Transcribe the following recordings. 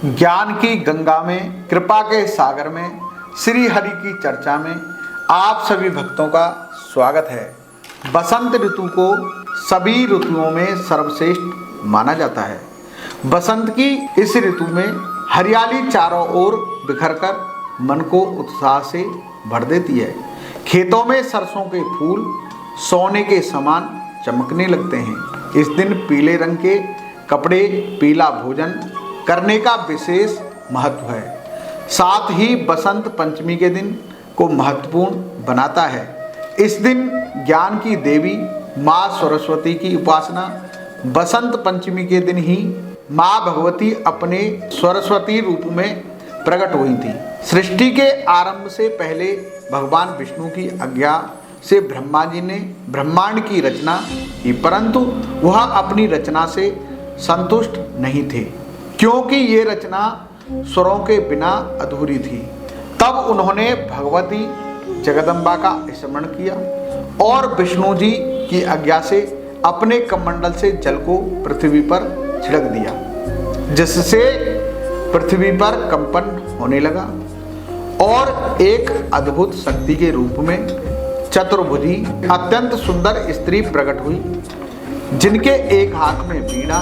ज्ञान की गंगा में, कृपा के सागर में, श्री हरि की चर्चा में आप सभी भक्तों का स्वागत है। बसंत ऋतु को सभी ऋतुओं में सर्वश्रेष्ठ माना जाता है। बसंत की इस ऋतु में हरियाली चारों ओर बिखरकर मन को उत्साह से भर देती है। खेतों में सरसों के फूल सोने के समान चमकने लगते हैं। इस दिन पीले रंग के कपड़े, पीला भोजन करने का विशेष महत्व है। साथ ही बसंत पंचमी के दिन को महत्वपूर्ण बनाता है। इस दिन ज्ञान की देवी माँ सरस्वती की उपासना। बसंत पंचमी के दिन ही माँ भगवती अपने सरस्वती रूप में प्रकट हुई थी। सृष्टि के आरंभ से पहले भगवान विष्णु की आज्ञा से ब्रह्मा जी ने ब्रह्मांड की रचना की, परंतु वह अपनी रचना से संतुष्ट नहीं थे, क्योंकि ये रचना स्वरों के बिना अधूरी थी। तब उन्होंने भगवती जगदम्बा का स्मरण किया और विष्णु जी की आज्ञा से अपने कमंडल से जल को पृथ्वी पर छिड़क दिया, जिससे पृथ्वी पर कंपन होने लगा और एक अद्भुत शक्ति के रूप में चतुर्भुजी अत्यंत सुंदर स्त्री प्रकट हुई, जिनके एक हाथ में वीणा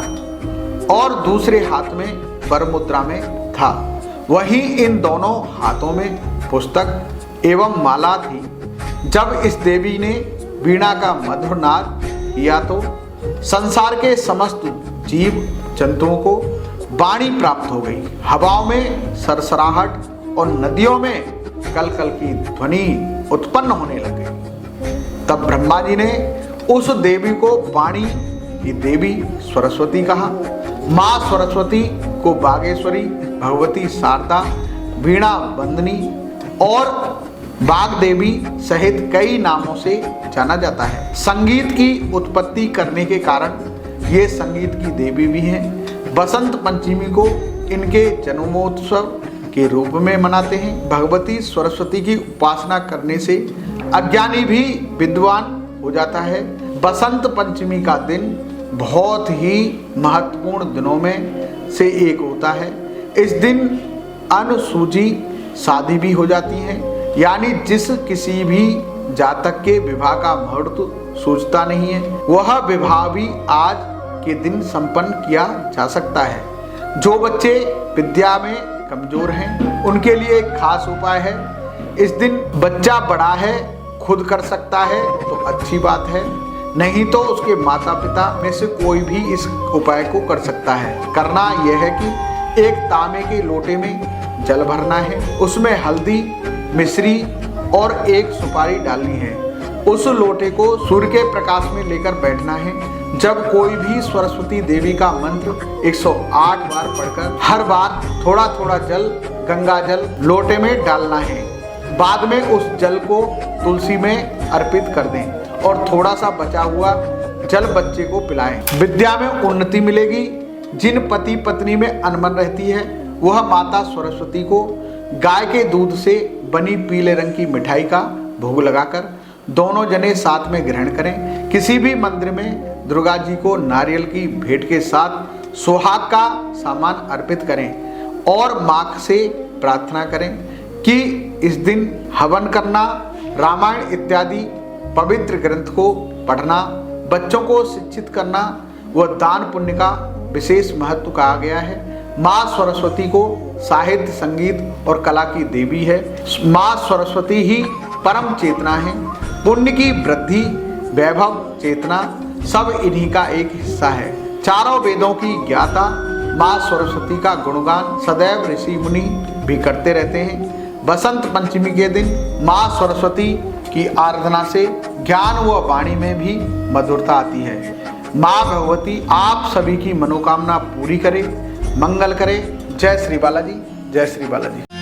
और दूसरे हाथ में वरमुद्रा में था। वहीं इन दोनों हाथों में पुस्तक एवं माला थी। जब इस देवी ने वीणा का मधुर नाद किया तो संसार के समस्त जीव जंतुओं को वाणी प्राप्त हो गई। हवाओं में सरसराहट और नदियों में कलकल की ध्वनि उत्पन्न होने लग गई। तब ब्रह्मा जी ने उस देवी को वाणी की देवी सरस्वती कहा। माँ सरस्वती को बागेश्वरी, भगवती शारदा, वीणा बंदनी और बाग देवी सहित कई नामों से जाना जाता है। संगीत की उत्पत्ति करने के कारण ये संगीत की देवी भी हैं। बसंत पंचमी को इनके जन्मोत्सव के रूप में मनाते हैं। भगवती सरस्वती की उपासना करने से अज्ञानी भी विद्वान हो जाता है। बसंत पंचमी का दिन बहुत ही महत्वपूर्ण दिनों में से एक होता है। इस दिन अनुसूची शादी भी हो जाती है, यानी जिस किसी भी जातक के विवाह का मुहूर्त सूझता नहीं है, वह विवाह भी आज के दिन संपन्न किया जा सकता है। जो बच्चे विद्या में कमजोर हैं, उनके लिए एक खास उपाय है। इस दिन बच्चा बड़ा है, खुद कर सकता है तो अच्छी बात है, नहीं तो उसके माता पिता में से कोई भी इस उपाय को कर सकता है। करना यह है कि एक तांबे के लोटे में जल भरना है, उसमें हल्दी, मिश्री और एक सुपारी डालनी है। उस लोटे को सूर्य के प्रकाश में लेकर बैठना है। जब कोई भी सरस्वती देवी का मंत्र 108 बार पढ़कर हर बार थोड़ा थोड़ा जल, गंगा जल लोटे में डालना है। बाद में उस जल को तुलसी में अर्पित कर दें और थोड़ा सा बचा हुआ जल बच्चे को पिलाएं। विद्या में उन्नति मिलेगी। जिन पति पत्नी में अनबन रहती है, वह माता सरस्वती को गाय के दूध से बनी पीले रंग की मिठाई का भोग लगाकर दोनों जने साथ में ग्रहण करें। किसी भी मंदिर में दुर्गा जी को नारियल की भेंट के साथ सुहाग का सामान अर्पित करें और माँ से प्रार्थना करें कि इस दिन हवन करना, रामायण इत्यादि पवित्र ग्रंथ को पढ़ना, बच्चों को शिक्षित करना व दान पुण्य का विशेष महत्व कहा गया है। माँ सरस्वती को साहित्य, संगीत और कला की देवी है। माँ सरस्वती ही परम चेतना है। पुण्य की वृद्धि, वैभव, चेतना सब इन्हीं का एक हिस्सा है। चारों वेदों की ज्ञाता माँ सरस्वती का गुणगान सदैव ऋषि मुनि भी करते रहते हैं। बसंत पंचमी के दिन माँ सरस्वती की आराधना से ज्ञान व वाणी में भी मधुरता आती है। माँ भगवती आप सभी की मनोकामना पूरी करे, मंगल करे। जय श्री बालाजी, जय श्री बालाजी।